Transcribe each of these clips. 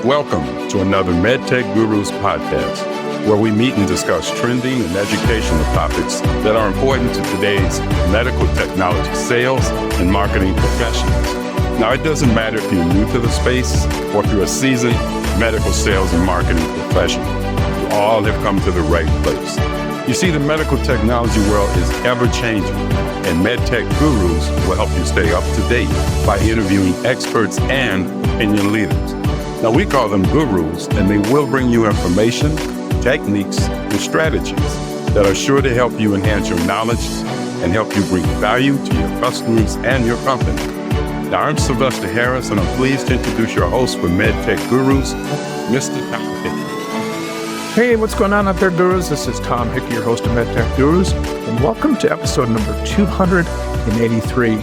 Welcome to another MedTech Gurus podcast, where we meet and discuss trending and educational topics that are important to today's medical technology sales and marketing professionals. Now, it doesn't matter if you're new to the space or if you're a seasoned medical sales and marketing professional. You all have come to the right place. You see, the medical technology world is ever-changing, and MedTech Gurus will help you stay up to date by interviewing experts and opinion leaders. Now, we call them gurus, and they will bring you information, techniques, and strategies that are sure to help you enhance your knowledge and help you bring value to your customers and your company. Now, I'm Sylvester Harris, and I'm pleased to introduce your host for MedTech Gurus, Mr. Tom Hickey. Hey, what's going on out there, Gurus? This is Tom Hickey, your host of MedTech Gurus, and welcome to episode number 283.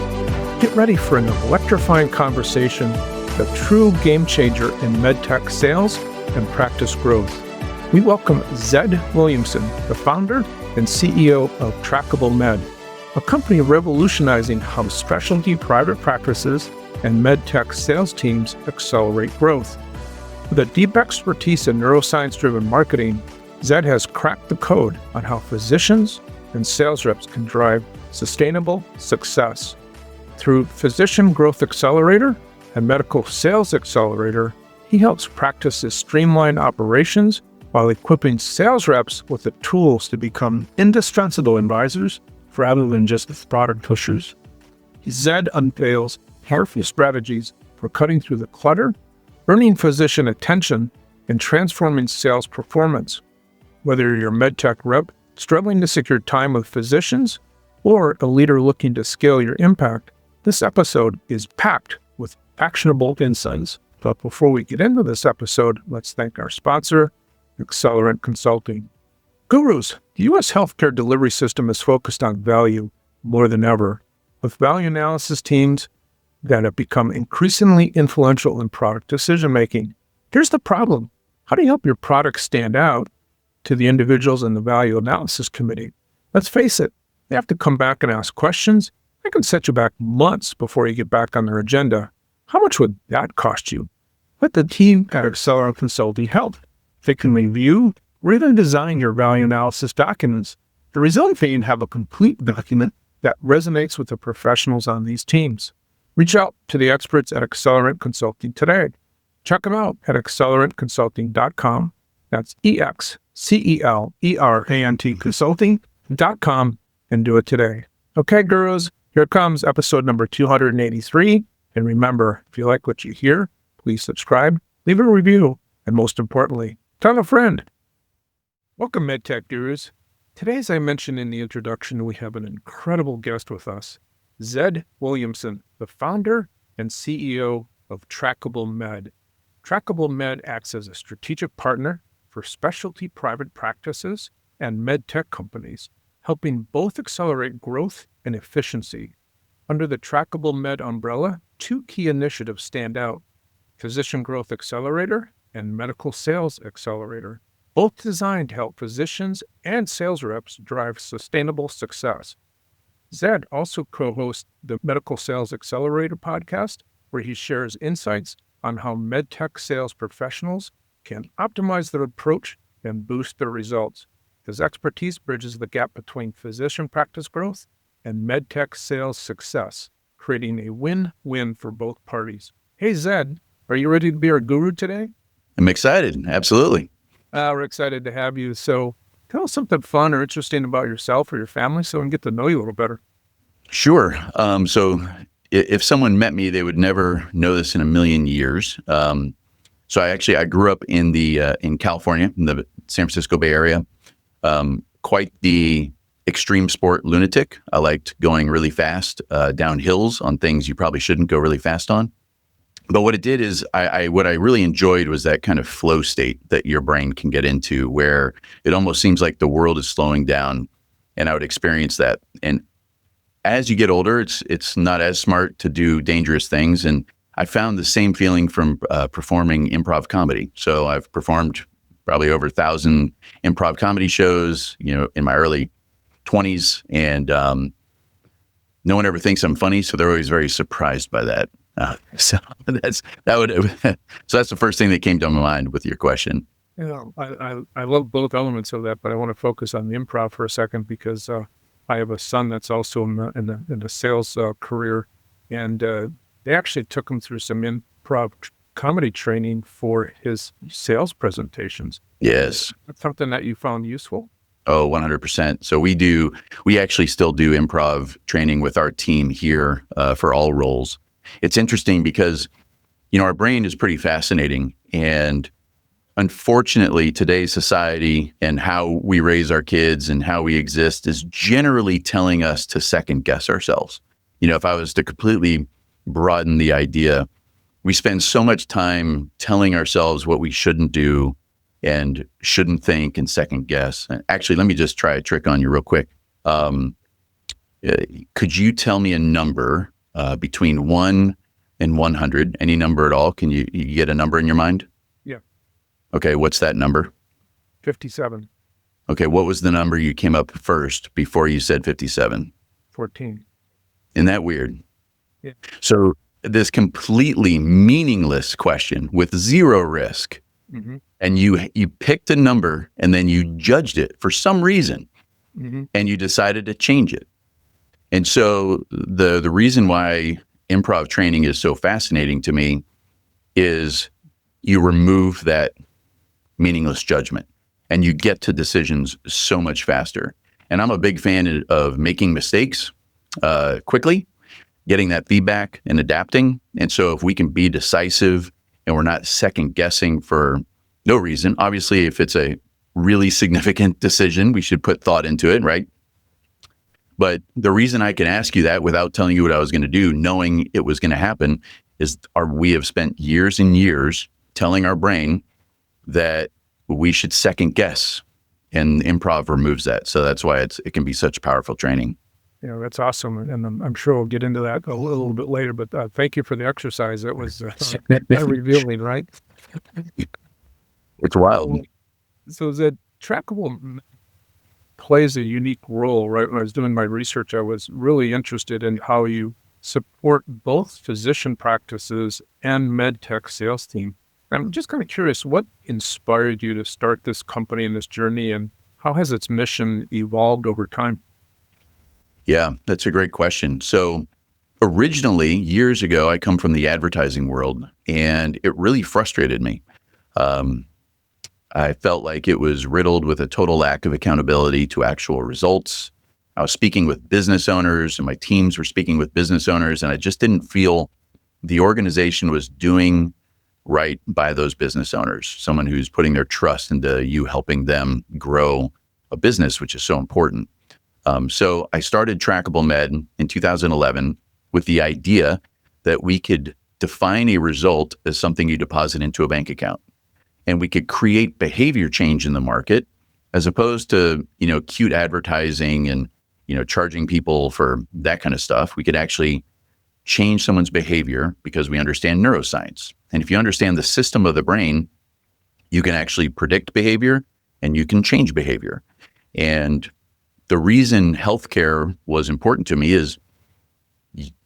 Get ready for an electrifying conversation, a true game changer in MedTech sales and practice growth. We welcome Zed Williamson, the founder and CEO of TrackableMed, a company revolutionizing how specialty private practices and MedTech sales teams accelerate growth. With a deep expertise in neuroscience-driven marketing, Zed has cracked the code on how physicians and sales reps can drive sustainable success. Through Physician Growth Accelerator and Medical Sales Accelerator, he helps practices streamline operations while equipping sales reps with the tools to become indispensable advisors rather than just product pushers. Zed unveils powerful strategies for cutting through the clutter, earning physician attention, and transforming sales performance. Whether you're a MedTech rep struggling to secure time with physicians or a leader looking to scale your impact, this episode is packed with actionable insights. But before we get into this episode, let's thank our sponsor, Accelerator Consulting. Gurus, the U.S. healthcare delivery system is focused on value more than ever, with value analysis teams that have become increasingly influential in product decision-making. Here's the problem. How do you help your product stand out to the individuals in the value analysis committee? Let's face it, they have to come back and ask questions. They can set you back months before you get back on their agenda. How much would that cost you? Let the team at Accelerator Consulting help. They can review or even design your value analysis documents. The result being have a complete document that resonates with the professionals on these teams. Reach out to the experts at Accelerator Consulting today. Check them out at accelerateconsulting.com. That's EXCELERANT consulting.com and do it today. Okay, Gurus, here comes episode number 283. And remember, if you like what you hear, please subscribe, leave a review, and most importantly, tell a friend. Welcome, MedTech Gurus. Today, as I mentioned in the introduction, we have an incredible guest with us, Zed Williamson, the founder and CEO of TrackableMed. TrackableMed acts as a strategic partner for specialty private practices and MedTech companies, helping both accelerate growth and efficiency. Under the TrackableMed umbrella, two key initiatives stand out: Physician Growth Accelerator and Medical Sales Accelerator, both designed to help physicians and sales reps drive sustainable success. Zed also co-hosts the Medical Sales Accelerator podcast, where he shares insights on how MedTech sales professionals can optimize their approach and boost their results. His expertise bridges the gap between physician practice growth and MedTech sales success, creating a win-win for both parties. Hey, Zed, are you ready to be our guru today? I'm excited. Absolutely. We're excited to have you. So tell us something fun or interesting about yourself or your family so we can get to know you a little better. Sure. So if someone met me, they would never know this in a million years. So I grew up in California, in the San Francisco Bay Area. Quite the extreme sport lunatic. I liked going really fast down hills on things you probably shouldn't go really fast on. But what it did is what I really enjoyed was that kind of flow state that your brain can get into, where it almost seems like the world is slowing down, and I would experience that. And as you get older, it's not as smart to do dangerous things. And I found the same feeling from performing improv comedy. So I've performed probably over 1,000 improv comedy shows, in my early 20s, and no one ever thinks I'm funny, so they're always very surprised by that. So that would so that's the first thing that came to my mind with your question. I love both elements of that, but I want to focus on the improv for a second because I have a son that's also in the sales career, and they actually took him through some improv comedy training for his sales presentations. Yes. That's something that you found useful? Oh, 100%. So we actually still do improv training with our team here for all roles. It's interesting because, our brain is pretty fascinating. And unfortunately, today's society and how we raise our kids and how we exist is generally telling us to second guess ourselves. If I was to completely broaden the idea, we spend so much time telling ourselves what we shouldn't do and shouldn't think and second guess. Actually, let me just try a trick on you real quick. Could you tell me a number between 1 and 100, any number at all? Can you get a number in your mind? Yeah. Okay, what's that number? 57. Okay, what was the number you came up first before you said 57? 14. Isn't that weird? Yeah. So this completely meaningless question with zero risk, mm-hmm. and you picked a number and then you judged it for some reason, mm-hmm. and you decided to change it. And so the reason why improv training is so fascinating to me is you remove that meaningless judgment and you get to decisions so much faster. And I'm a big fan of making mistakes quickly, getting that feedback and adapting. And so if we can be decisive and we're not second guessing for no reason, obviously if it's a really significant decision, we should put thought into it, right? But the reason I can ask you that without telling you what I was going to do, knowing it was going to happen, is we have spent years and years telling our brain that we should second guess, and improv removes that. So that's why it can be such powerful training. That's awesome. And I'm sure we'll get into that a little bit later, but thank you for the exercise. That was revealing, right? It's wild. So Zed, Trackable plays a unique role, right? When I was doing my research, I was really interested in how you support both physician practices and MedTech sales team. I'm just kind of curious, what inspired you to start this company and this journey, and how has its mission evolved over time? Yeah, that's a great question. So originally, years ago, I come from the advertising world, and it really frustrated me. I felt like it was riddled with a total lack of accountability to actual results. I was speaking with business owners, and my teams were speaking with business owners, and I just didn't feel the organization was doing right by those business owners, someone who's putting their trust into you helping them grow a business, which is so important. So I started TrackableMed in 2011 with the idea that we could define a result as something you deposit into a bank account, and we could create behavior change in the market as opposed to, cute advertising and, charging people for that kind of stuff. We could actually change someone's behavior because we understand neuroscience. And if you understand the system of the brain, you can actually predict behavior and you can change behavior. And the reason healthcare was important to me is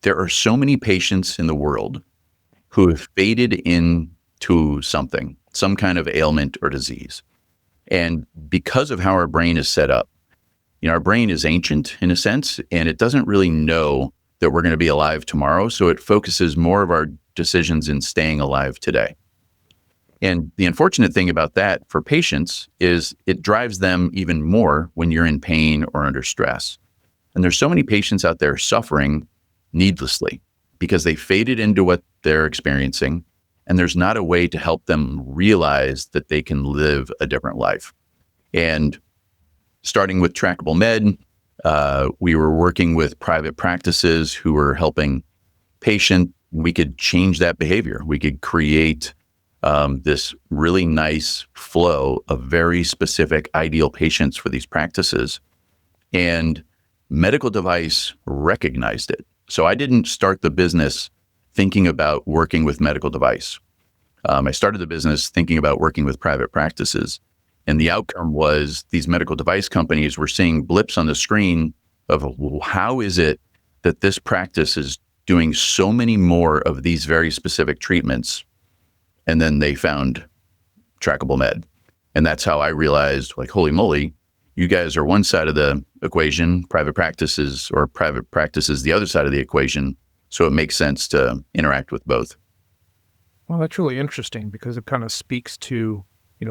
there are so many patients in the world who have faded into something, some kind of ailment or disease. And because of how our brain is set up, our brain is ancient in a sense, and it doesn't really know that we're going to be alive tomorrow. So it focuses more of our decisions in staying alive today. And the unfortunate thing about that for patients is it drives them even more when you're in pain or under stress. And there's so many patients out there suffering needlessly because they faded into what they're experiencing, and there's not a way to help them realize that they can live a different life. And starting with TrackableMed, we were working with private practices who were helping patients. We could change that behavior. We could create this really nice flow of very specific ideal patients for these practices. And medical device recognized it. So I didn't start the business thinking about working with medical device. I started the business thinking about working with private practices. And the outcome was these medical device companies were seeing blips on the screen of how is it that this practice is doing so many more of these very specific treatments. And then they found TrackableMed. And that's how I realized, like, holy moly, you guys are one side of the equation, private practice is the other side of the equation. So it makes sense to interact with both. Well, that's really interesting because it kind of speaks to,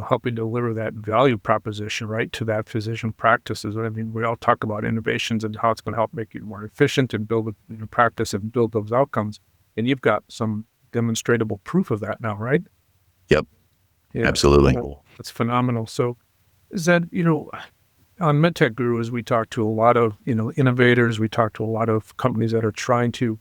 helping deliver that value proposition, right, to that physician practices. I mean, we all talk about innovations and how it's going to help make you more efficient and build a practice and build those outcomes. And you've got some demonstrable proof of that now, right? Yep. Yeah, absolutely. Cool. That's phenomenal. So, Zed, on MedTech Gurus, we talk to a lot of, innovators. We talk to a lot of companies that are trying to,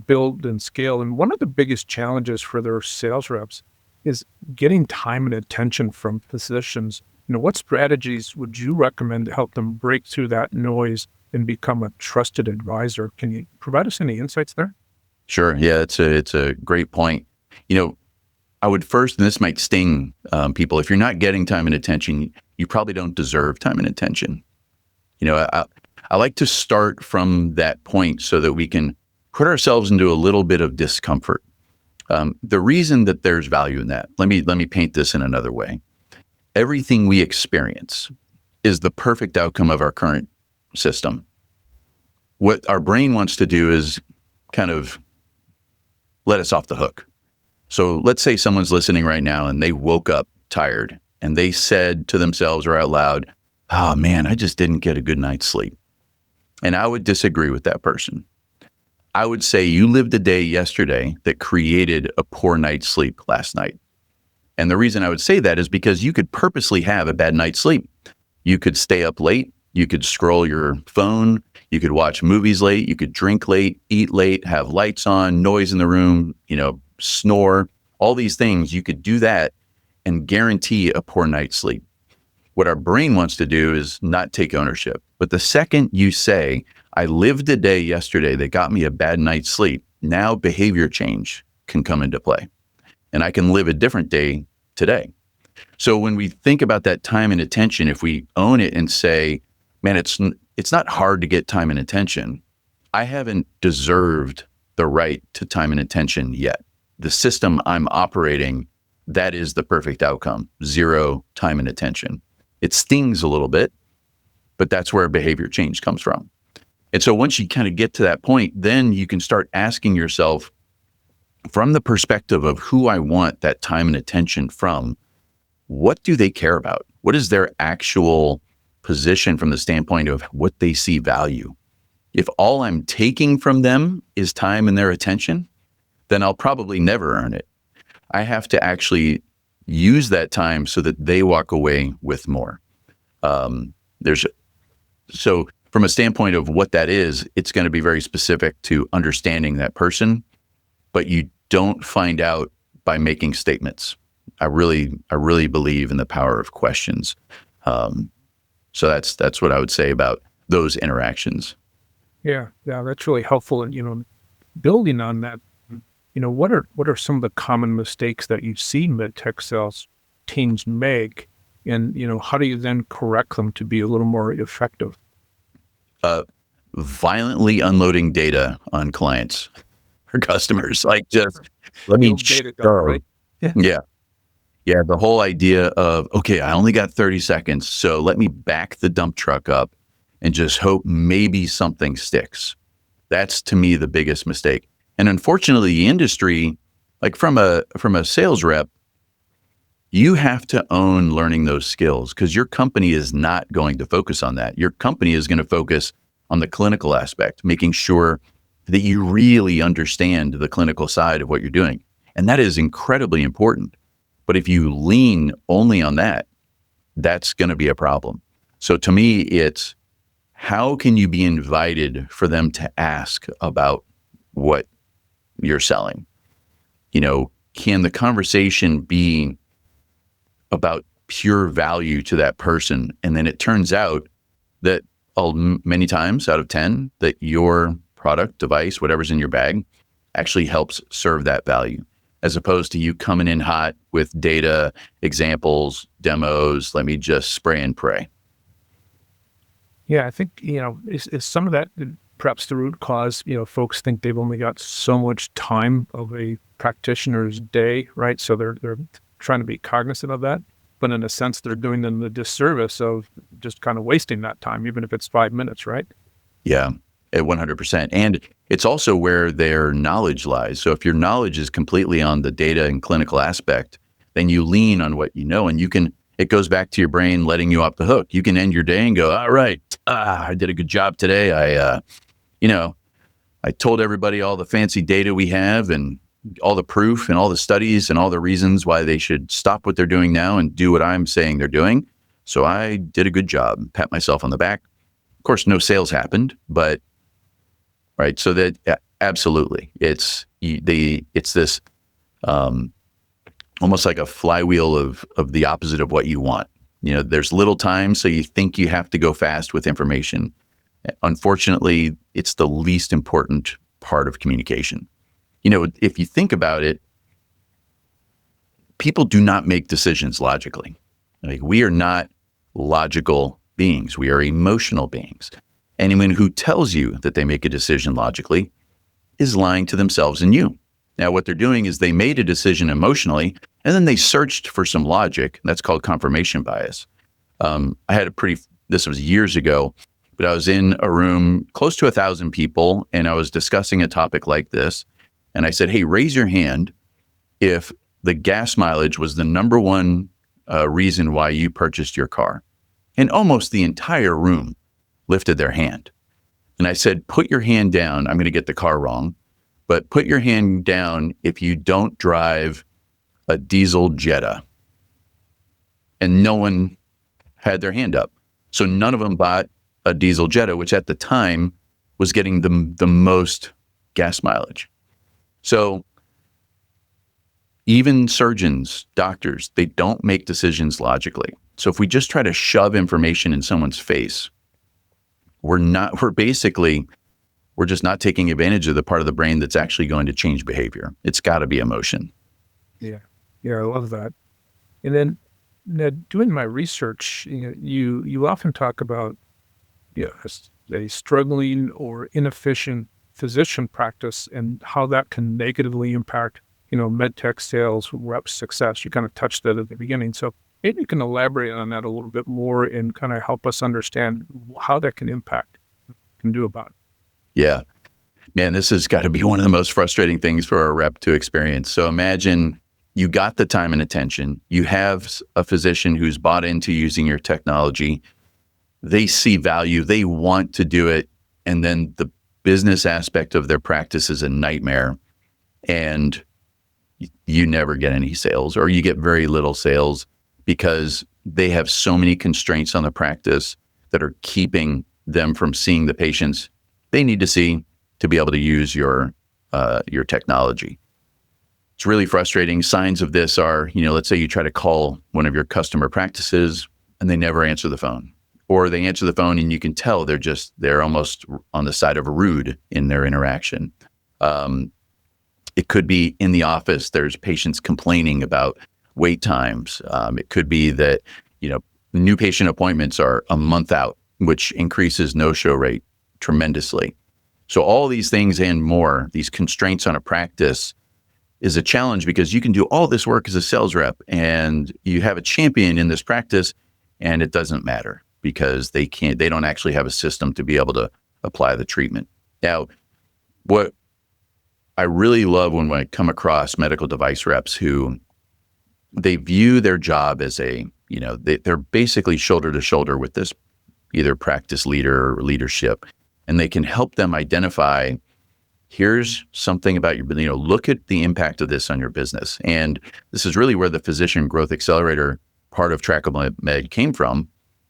build and scale. And one of the biggest challenges for their sales reps is getting time and attention from physicians. What strategies would you recommend to help them break through that noise and become a trusted advisor? Can you provide us any insights there? Sure. Yeah, it's a great point. I would first, and this might sting people, if you're not getting time and attention, you probably don't deserve time and attention. I like to start from that point so that we can put ourselves into a little bit of discomfort. The reason that there's value in that, let me paint this in another way. Everything we experience is the perfect outcome of our current system. What our brain wants to do is kind of let us off the hook. So let's say someone's listening right now and they woke up tired and they said to themselves or out loud, "Oh man, I just didn't get a good night's sleep." And I would disagree with that person. I would say you lived a day yesterday that created a poor night's sleep last night. And the reason I would say that is because you could purposely have a bad night's sleep. You could stay up late. You could scroll your phone. You could watch movies late. You could drink late, eat late, have lights on, noise in the room, snore, all these things. You could do that and guarantee a poor night's sleep. What our brain wants to do is not take ownership. But the second you say, I lived a day yesterday that got me a bad night's sleep, now behavior change can come into play. And I can live a different day today. So when we think about that time and attention, if we own it and say, man, it's not hard to get time and attention. I haven't deserved the right to time and attention yet. The system I'm operating, that is the perfect outcome, 0 time and attention. It stings a little bit, but that's where behavior change comes from. And so once you kind of get to that point, then you can start asking yourself, from the perspective of who I want that time and attention from, what do they care about? What is their actual position from the standpoint of what they see value? If all I'm taking from them is time and their attention, then I'll probably never earn it. I have to actually use that time so that they walk away with more. So from a standpoint of what that is, it's going to be very specific to understanding that person, but you don't find out by making statements. I really believe in the power of questions. So that's what I would say about those interactions. Yeah, that's really helpful. And building on that, what are some of the common mistakes that you see MedTech sales teams make, and how do you then correct them to be a little more effective? Violently unloading data on clients or customers, like just let me right? Yeah. The whole idea of, okay, I only got 30 seconds, so let me back the dump truck up and just hope maybe something sticks. That's, to me, the biggest mistake. And unfortunately, the industry, like from a sales rep, you have to own learning those skills because your company is not going to focus on that. Your company is going to focus on the clinical aspect, making sure that you really understand the clinical side of what you're doing. And that is incredibly important. But if you lean only on that, that's going to be a problem. So to me, it's how can you be invited for them to ask about what you're selling? Can the conversation be about pure value to that person? And then it turns out that many times out of 10, that your product, device, whatever's in your bag actually helps serve that value, as opposed to you coming in hot with data, examples, demos, let me just spray and pray. Yeah, I think, is some of that perhaps the root cause, folks think they've only got so much time of a practitioner's day, right? So they're trying to be cognizant of that. But in a sense, they're doing them the disservice of just kind of wasting that time, even if it's 5 minutes, right? Yeah, at 100%. And it's also where their knowledge lies. So if your knowledge is completely on the data and clinical aspect, then you lean on what you know, and it goes back to your brain letting you off the hook. You can end your day and go, all right, I did a good job today. I told everybody all the fancy data we have and all the proof and all the studies and all the reasons why they should stop what they're doing now and do what I'm saying they're doing. So I did a good job, pat myself on the back. Of course, no sales happened, but right. So that absolutely, it's this almost like a flywheel of the opposite of what you want. There's little time, so you think you have to go fast with information. Unfortunately, it's the least important part of communication. If you think about it, people do not make decisions logically. Like, we are not logical beings. We are emotional beings. Anyone who tells you that they make a decision logically is lying to themselves and you. Now, what they're doing is they made a decision emotionally, and then they searched for some logic. That's called confirmation bias. This was years ago, but I was in a room close to 1,000 people, and I was discussing a topic like this. And I said, hey, raise your hand if the gas mileage was the number one reason why you purchased your car. And almost the entire room lifted their hand. And I said, put your hand down. I'm going to get the car wrong, but put your hand down if you don't drive a diesel Jetta. And no one had their hand up. So none of them bought a diesel Jetta, which at the time was getting the most gas mileage. So even surgeons, doctors, they don't make decisions logically. So if we just try to shove information in someone's face, we're just not taking advantage of the part of the brain that's actually going to change behavior. It's got to be emotion. Yeah, I love that. And then, Ned, doing my research, you often talk about a struggling or inefficient physician practice and how that can negatively impact, MedTech sales rep success. You kind of touched that at the beginning. So maybe you can elaborate on that a little bit more and kind of help us understand how that can impact, can do about it. Yeah. Man, this has got to be one of the most frustrating things for a rep to experience. So imagine you got the time and attention. You have a physician who's bought into using your technology. They see value. They want to do it. And then the business aspect of their practice is a nightmare. And you never get any sales, or you get very little sales because they have so many constraints on the practice that are keeping them from seeing the patients they need to see to be able to use your technology. It's really frustrating. Signs of this are, let's say you try to call one of your customer practices and they never answer the phone, or they answer the phone and you can tell they're almost on the side of rude in their interaction. It could be in the office, there's patients complaining about wait times. It could be that, new patient appointments are a month out, which increases no-show rate tremendously. So all these things and more, these constraints on a practice, is a challenge because you can do all this work as a sales rep and you have a champion in this practice and it doesn't matter because they don't actually have a system to be able to apply the treatment. Now, what I really love when I come across medical device reps who they view their job as they're basically shoulder to shoulder with this either practice leader or leadership, and they can help them identify, here's something about your, look at the impact of this on your business. And this is really where the Physician Growth Accelerator part of TrackableMed came from,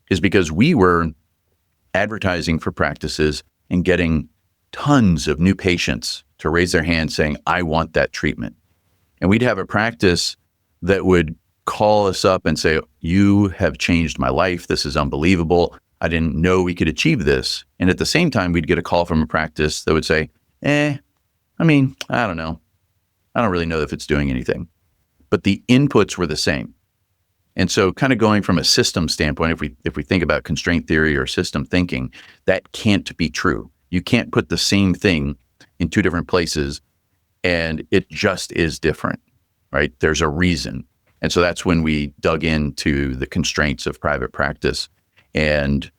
is because we were advertising for practices and getting tons of new patients to raise their hand saying, I want that treatment. And we'd have a practice that would call us up and say, you have changed my life. This is unbelievable. I didn't know we could achieve this. And at the same time, we'd get a call from a practice that would say, I don't know. I don't really know if it's doing anything. But the inputs were the same. And so kind of going from a system standpoint, if we think about constraint theory or system thinking, that can't be true. You can't put the same thing in two different places and it just is different, right? There's a reason. And so that's when we dug into the constraints of private practice. And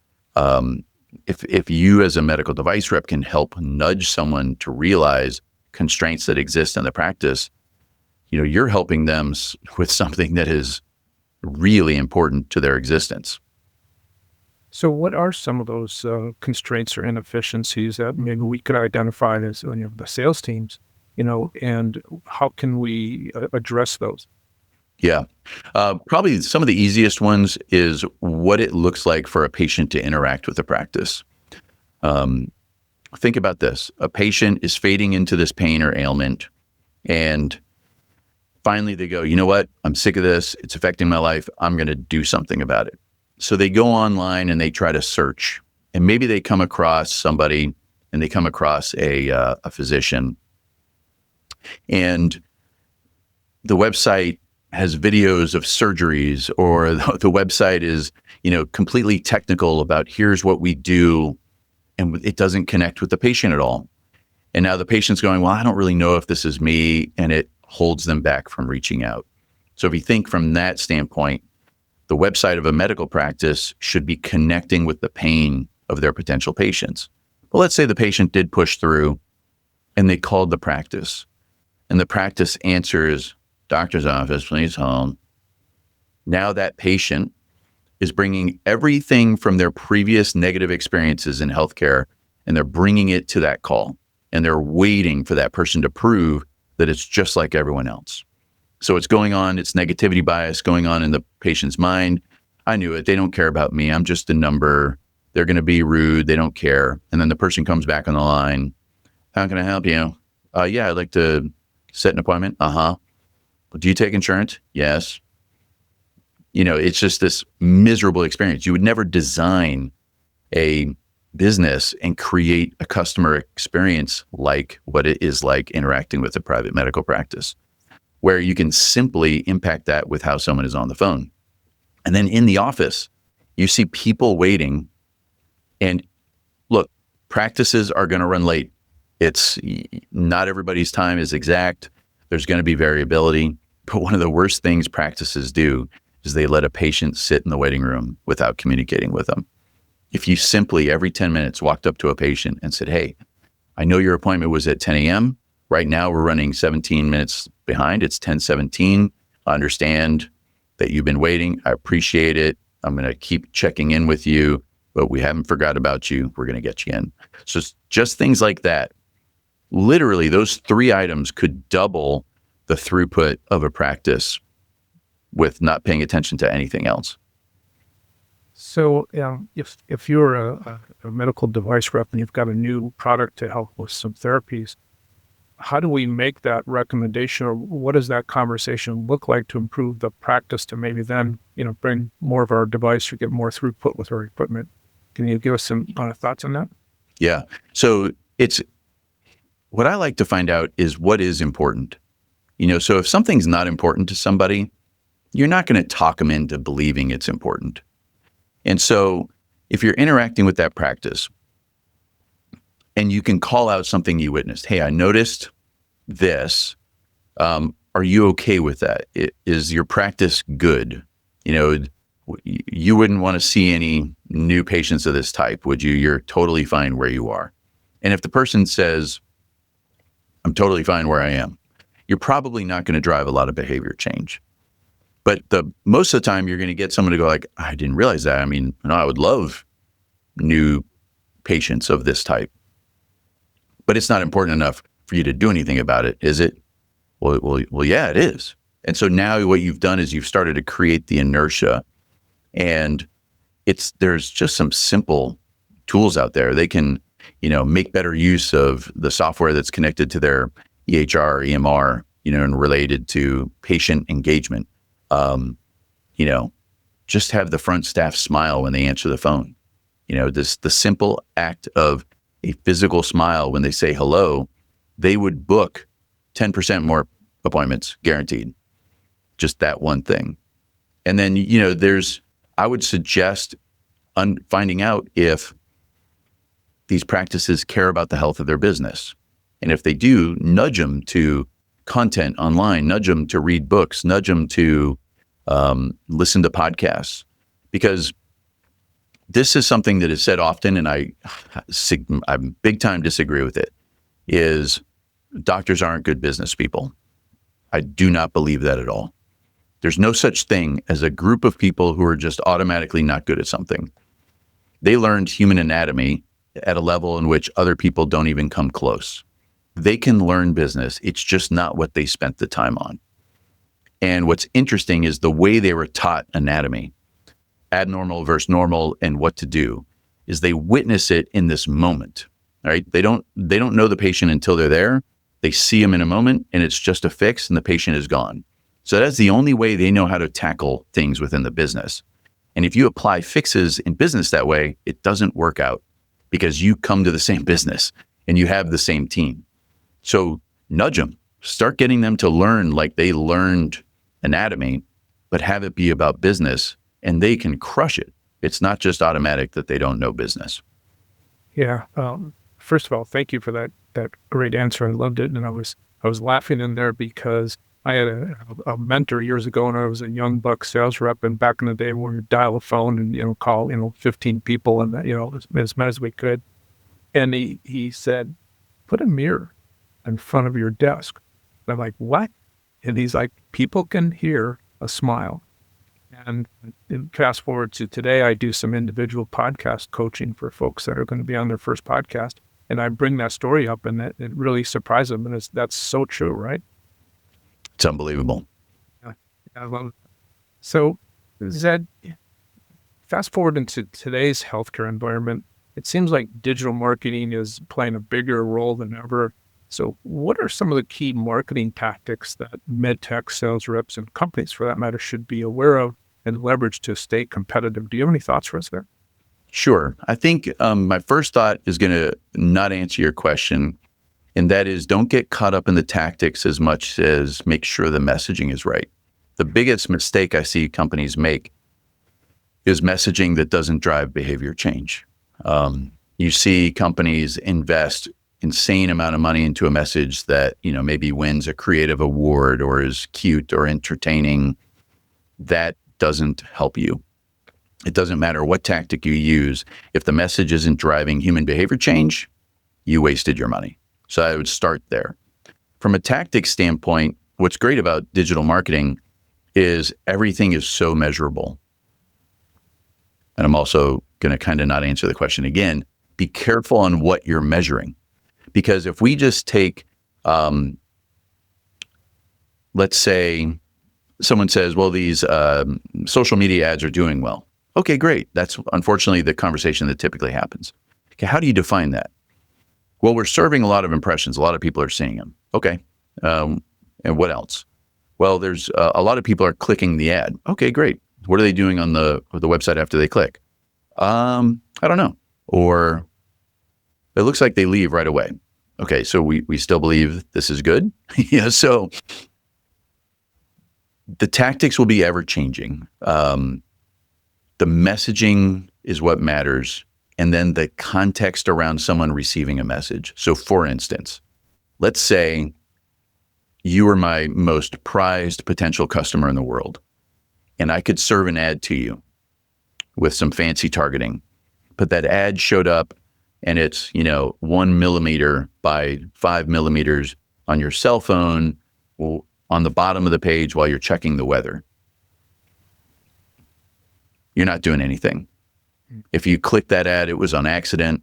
if you as a medical device rep can help nudge someone to realize constraints that exist in the practice, you're helping them with something that is really important to their existence. So what are some of those constraints or inefficiencies that maybe we could identify as the sales teams, and how can we address those? Yeah. Probably some of the easiest ones is what it looks like for a patient to interact with the practice. Think about this. A patient is fading into this pain or ailment, and finally they go, you know what? I'm sick of this. It's affecting my life. I'm going to do something about it. So they go online and they try to search, and maybe they come across somebody and they come across a physician, and the website has videos of surgeries, or the website is, completely technical about here's what we do, and it doesn't connect with the patient at all. And now the patient's going, well, I don't really know if this is me, and it holds them back from reaching out. So if you think from that standpoint, the website of a medical practice should be connecting with the pain of their potential patients. Well, let's say the patient did push through and they called the practice, and the practice answers, doctor's office, please hold. Now that patient is bringing everything from their previous negative experiences in healthcare, and they're bringing it to that call, and they're waiting for that person to prove that it's just like everyone else. So it's negativity bias going on in the patient's mind. I knew it. They don't care about me. I'm just a number. They're going to be rude. They don't care. And then the person comes back on the line. How can I help you? Yeah, I'd like to set an appointment. Do you take insurance? Yes. It's just this miserable experience. You would never design a business and create a customer experience like what it is like interacting with a private medical practice, where you can simply impact that with how someone is on the phone. And then in the office, you see people waiting. And look, practices are going to run late. It's not everybody's time is exact. There's going to be variability. But one of the worst things practices do is they let a patient sit in the waiting room without communicating with them. If you simply every 10 minutes walked up to a patient and said, hey, I know your appointment was at 10 a.m. Right now we're running 17 minutes behind. It's 10:17. I understand that you've been waiting. I appreciate it. I'm going to keep checking in with you, but we haven't forgot about you. We're going to get you in. So just things like that. Literally, those three items could double the throughput of a practice with not paying attention to anything else. So if you're a medical device rep and you've got a new product to help with some therapies, how do we make that recommendation, or what does that conversation look like to improve the practice to maybe then, bring more of our device or get more throughput with our equipment? Can you give us some thoughts on that? Yeah. So what I like to find out is what is important. So if something's not important to somebody, you're not going to talk them into believing it's important. And so if you're interacting with that practice and you can call out something you witnessed, hey, I noticed this. Are you okay with that? Is your practice good? You wouldn't want to see any new patients of this type, would you? You're totally fine where you are. And if the person says, I'm totally fine where I am, you're probably not going to drive a lot of behavior change. But most of the time, you're going to get someone to go like, I didn't realize that. I mean, I would love new patients of this type. But it's not important enough for you to do anything about it, is it? Well, yeah, it is. And so now what you've done is you've started to create the inertia. And there's just some simple tools out there. They can, make better use of the software that's connected to their EHR or EMR, and related to patient engagement. Just have the front staff smile when they answer the phone. The simple act of a physical smile when they say hello, they would book 10% more appointments guaranteed. Just that one thing. And then, I would suggest finding out if these practices care about the health of their business. And if they do, nudge them to content online, nudge them to read books, nudge them to listen to podcasts, because this is something that is said often, and I big time disagree with it, is doctors aren't good business people. I do not believe that at all. There's no such thing as a group of people who are just automatically not good at something. They learned human anatomy at a level in which other people don't even come close. They can learn business. It's just not what they spent the time on. And what's interesting is the way they were taught anatomy, abnormal versus normal, and what to do, is they witness it in this moment. All right. They don't know the patient until they're there. They see him in a moment and it's just a fix and the patient is gone. So that's the only way they know how to tackle things within the business. And if you apply fixes in business that way, it doesn't work out because you come to the same business and you have the same team. So nudge them, start getting them to learn like they learned anatomy, but have it be about business and they can crush it. It's not just automatic that they don't know business. Yeah. First of all, thank you for that great answer. I loved it. And I was laughing in there because I had a mentor years ago when I was a young buck sales rep, and back in the day when we would dial a phone and, call, 15 people and, as many as we could. And he said, put a mirror in front of your desk. And I'm like, what? And he's like, people can hear a smile. And fast forward to today, I do some individual podcast coaching for folks that are going to be on their first podcast. And I bring that story up and it really surprised them. And that's so true, right? It's unbelievable. Yeah, I love it. So, Zed, fast forward into today's healthcare environment, it seems like digital marketing is playing a bigger role than ever. So what are some of the key marketing tactics that MedTech sales reps and companies, for that matter, should be aware of and leverage to stay competitive? Do you have any thoughts for us there? Sure. I think my first thought is going to not answer your question, and that is don't get caught up in the tactics as much as make sure the messaging is right. The biggest mistake I see companies make is messaging that doesn't drive behavior change. You see companies invest insane amount of money into a message that, maybe wins a creative award or is cute or entertaining. That doesn't help you. It doesn't matter what tactic you use. If the message isn't driving human behavior change, you wasted your money. So I would start there. From a tactic standpoint, what's great about digital marketing is everything is so measurable. And I'm also going to kind of not answer the question again. Be careful on what you're measuring. Because if we just take, let's say someone says, well, these social media ads are doing well. Okay, great. That's unfortunately the conversation that typically happens. Okay, how do you define that? Well, we're serving a lot of impressions. A lot of people are seeing them. Okay, and what else? Well, there's a lot of people are clicking the ad. Okay, great. What are they doing on the website after they click? I don't know. Or it looks like they leave right away. Okay, so we still believe this is good. Yeah, so the tactics will be ever changing. The messaging is what matters, and then the context around someone receiving a message. So for instance, let's say you are my most prized potential customer in the world, and I could serve an ad to you with some fancy targeting, but that ad showed up and it's, 1 millimeter by 5 millimeters on your cell phone on the bottom of the page while you're checking the weather. You're not doing anything. If you click that ad, it was on accident.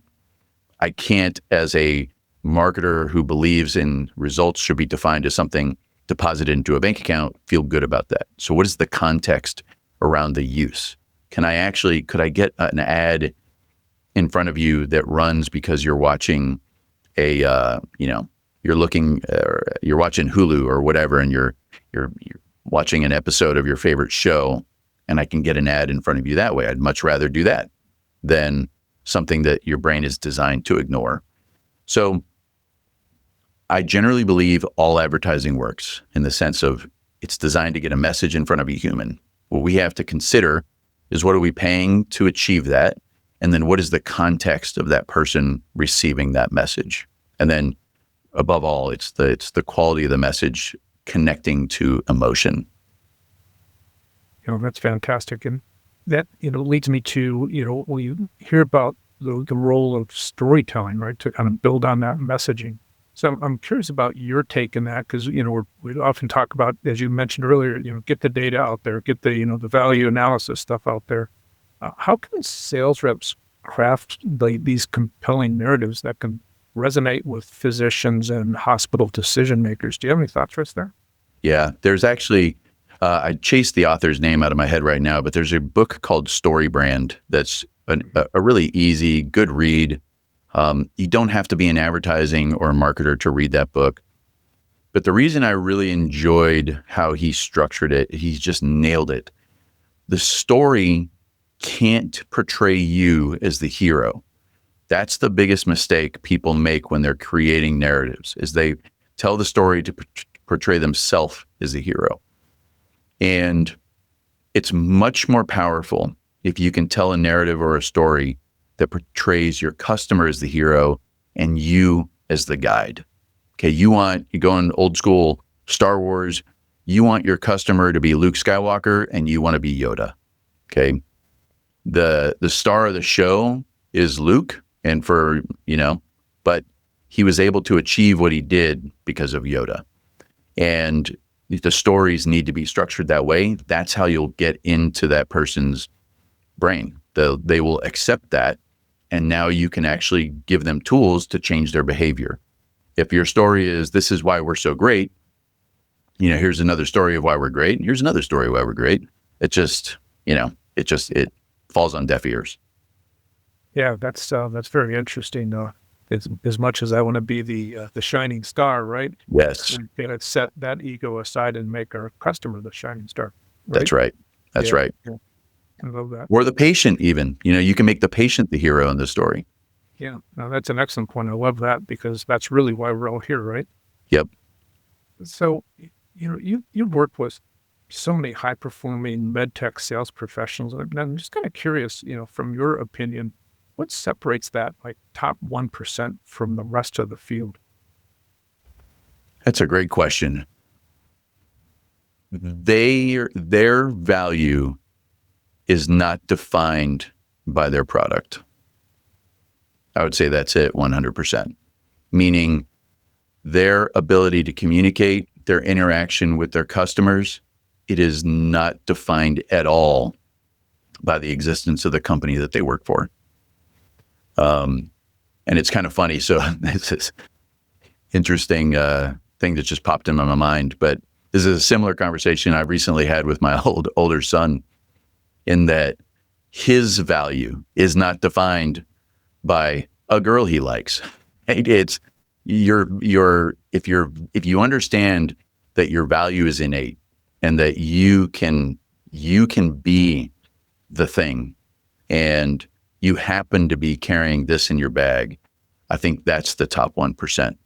I can't, as a marketer who believes in results should be defined as something deposited into a bank account, feel good about that. So what is the context around the use? Could I get an ad in front of you that runs because you're watching you're watching Hulu or whatever, and you're watching an episode of your favorite show, and I can get an ad in front of you that way. I'd much rather do that than something that your brain is designed to ignore. So I generally believe all advertising works in the sense of it's designed to get a message in front of a human. What we have to consider is what are we paying to achieve that? And then what is the context of that person receiving that message? And then above all, it's the quality of the message connecting to emotion. That's fantastic. And that, leads me to, when you hear about the role of storytelling, right, to kind of build on that messaging. So I'm curious about your take in that, because, we often talk about, as you mentioned earlier, get the data out there, get the, the value analysis stuff out there. How can sales reps craft these compelling narratives that can resonate with physicians and hospital decision makers? Do you have any thoughts, Chris, there? Yeah, there's actually, I chased the author's name out of my head right now, but there's a book called Story Brand that's a really easy, good read. You don't have to be an advertising or a marketer to read that book. But the reason I really enjoyed how he structured it, he's just nailed it. The story can't portray you as the hero. That's the biggest mistake people make when they're creating narratives, is they tell the story to portray themselves as the hero. And it's much more powerful if you can tell a narrative or a story that portrays your customer as the hero and you as the guide. Okay, you go in old school Star Wars, you want your customer to be Luke Skywalker and you want to be Yoda. Okay. The star of the show is Luke, and but he was able to achieve what he did because of Yoda. And the stories need to be structured that way. That's how you'll get into that person's brain. They will accept that, and now you can actually give them tools to change their behavior. If your story is, this is why we're so great, here's another story of why we're great, and here's another story of why we're great. It falls on deaf ears. Yeah, that's very interesting. As much as I want to be the shining star, right? Yes. We gotta set that ego aside and make our customer the shining star. Right? That's right. That's right. Yeah. I love that. Or the patient even. You can make the patient the hero in the story. Yeah, no, that's an excellent point. I love that, because that's really why we're all here, right? Yep. So, you've worked with so many high-performing MedTech sales professionals. And I'm just kind of curious, from your opinion, what separates that top 1% from the rest of the field? That's a great question. Their value is not defined by their product. I would say that's it 100%. Meaning their ability to communicate, their interaction with their customers, it is not defined at all by the existence of the company that they work for. And it's kind of funny. So it's this interesting thing that just popped into my mind. But this is a similar conversation I recently had with my older son, in that his value is not defined by a girl he likes. It's if you understand that your value is innate and that you can be the thing, and you happen to be carrying this in your bag, I think that's the top 1%.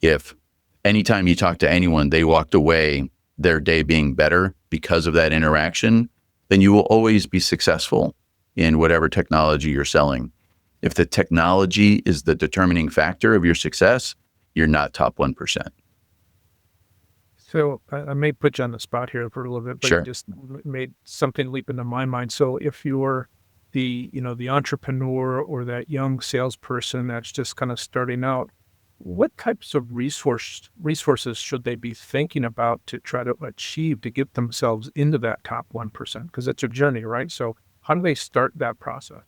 If anytime you talk to anyone, they walked away their day being better because of that interaction, then you will always be successful in whatever technology you're selling. If the technology is the determining factor of your success, you're not top 1%. So I may put you on the spot here for a little bit, but Sure. You just made something leap into my mind. So if you're the entrepreneur or that young salesperson that's just kind of starting out, what types of resources should they be thinking about to try to achieve to get themselves into that top 1%? Because it's a journey, right? So how do they start that process?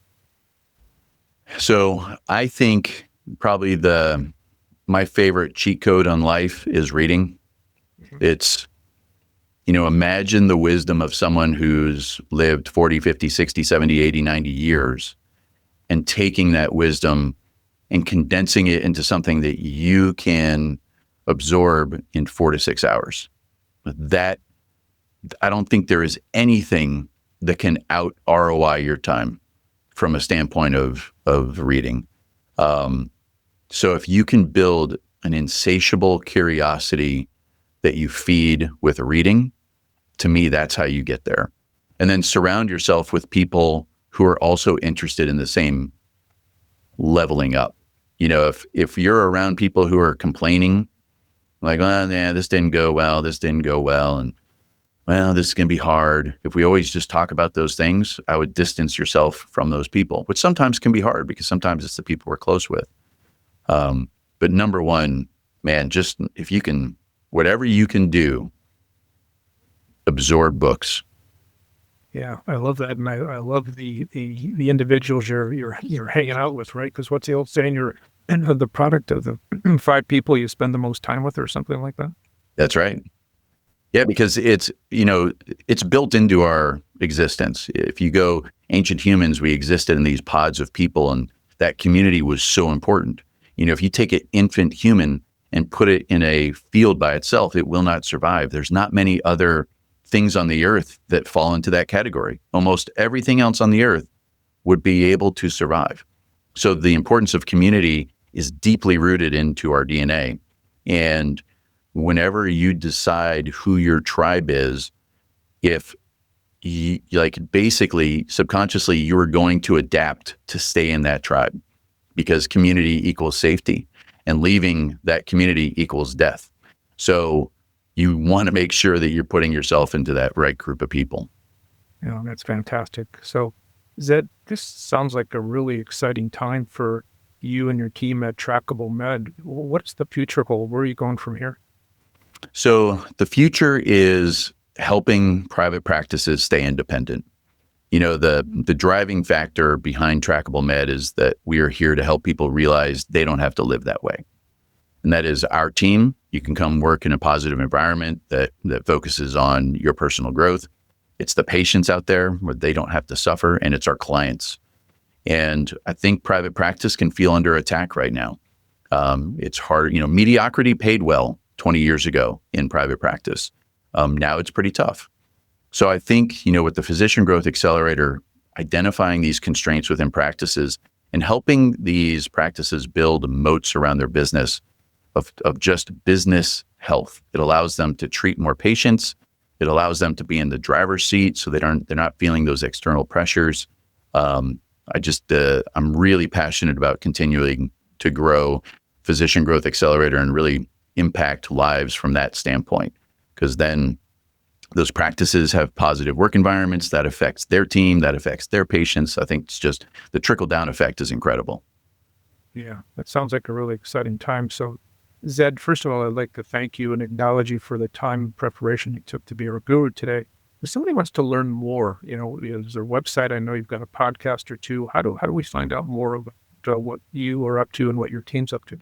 So I think probably my favorite cheat code on life is reading. It's, imagine the wisdom of someone who's lived 40, 50, 60, 70, 80, 90 years, and taking that wisdom and condensing it into something that you can absorb in 4 to 6 hours. That, I don't think there is anything that can out ROI your time from a standpoint of reading. So if you can build an insatiable curiosity that you feed with reading, to me, that's how you get there. And then surround yourself with people who are also interested in the same leveling up. If you're around people who are complaining, like, oh, yeah, this didn't go well, and well, this is going to be hard. If we always just talk about those things, I would distance yourself from those people, which sometimes can be hard because sometimes it's the people we're close with. But number one, man, just if you can, whatever you can do, absorb books. Yeah, I love that, and I love the individuals you're hanging out with, right? Because what's the old saying? You're the product of the 5 people you spend the most time with, or something like that. That's right. Yeah, because it's built into our existence. If you go ancient humans, we existed in these pods of people, and that community was so important. If you take an infant human and put it in a field by itself, it will not survive. There's not many other things on the earth that fall into that category. Almost everything else on the earth would be able to survive. So the importance of community is deeply rooted into our DNA. And whenever you decide who your tribe is, if you, basically subconsciously, you are going to adapt to stay in that tribe, because community equals safety, and leaving that community equals death. So you want to make sure that you're putting yourself into that right group of people. Yeah, that's fantastic. So, Zed, this sounds like a really exciting time for you and your team at TrackableMed. What's the future hold? Where are you going from here? So the future is helping private practices stay independent. The driving factor behind TrackableMed is that we are here to help people realize they don't have to live that way. And that is our team. You can come work in a positive environment that focuses on your personal growth. It's the patients out there where they don't have to suffer, and it's our clients. And I think private practice can feel under attack right now. It's hard. Mediocrity paid well 20 years ago in private practice. Now it's pretty tough. So I think, with the Physician Growth Accelerator, identifying these constraints within practices and helping these practices build moats around their business of just business health. It allows them to treat more patients. It allows them to be in the driver's seat, so they're not feeling those external pressures. I'm really passionate about continuing to grow Physician Growth Accelerator and really impact lives from that standpoint, because then those practices have positive work environments that affects their team, that affects their patients. I think it's just the trickle-down effect is incredible. Yeah, that sounds like a really exciting time. So, Zed, first of all, I'd like to thank you and acknowledge you for the time and preparation you took to be our guru today. If somebody wants to learn more, is there a website? I know you've got a podcast or two. How do we find out more about what you are up to and what your team's up to?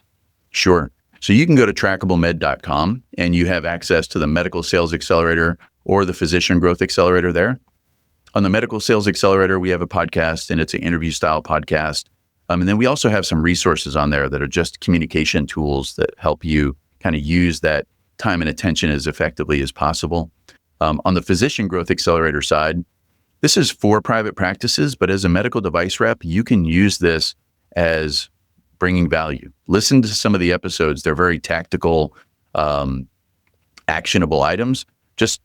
Sure. So you can go to TrackableMed.com, and you have access to the Medical Sales Accelerator or the Physician Growth Accelerator there. On the Medical Sales Accelerator, we have a podcast, and it's an interview-style podcast. And then we also have some resources on there that are just communication tools that help you kind of use that time and attention as effectively as possible. On the Physician Growth Accelerator side, this is for private practices, but as a medical device rep, you can use this as bringing value. Listen to some of the episodes. They're very tactical, actionable items. Just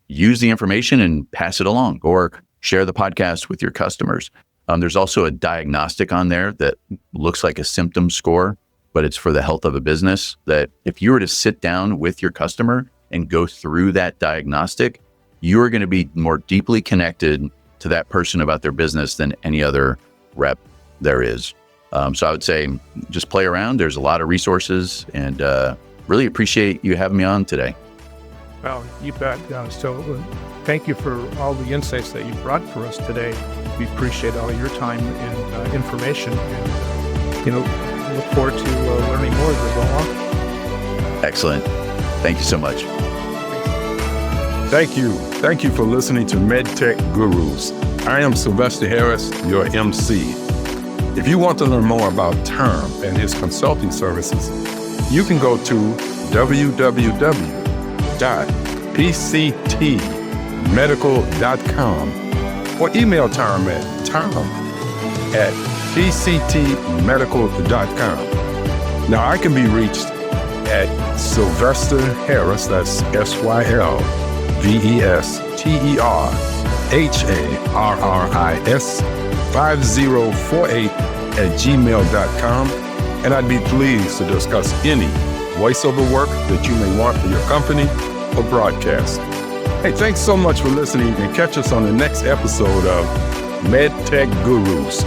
use the information and pass it along, or share the podcast with your customers. There's also a diagnostic on there that looks like a symptom score, but it's for the health of a business, that if you were to sit down with your customer and go through that diagnostic, you're going to be more deeply connected to that person about their business than any other rep there is. So I would say just play around. There's a lot of resources, and really appreciate you having me on today. Well, you bet. Thank you for all the insights that you brought for us today. We appreciate all your time and information, and look forward to learning more as we go along. Excellent. Thank you so much. Thank you for listening to MedTech Gurus. I am Sylvester Harris, your MC. If you want to learn more about Term and his consulting services, you can go to www.pctmedical.com or email Term at pctmedical.com. Now, I can be reached at Sylvester Harris, that's SYLVESTER, harris5048@gmail.com, and I'd be pleased to discuss any voiceover work that you may want for your company or broadcast. Hey, thanks so much for listening, and catch us on the next episode of MedTech Gurus.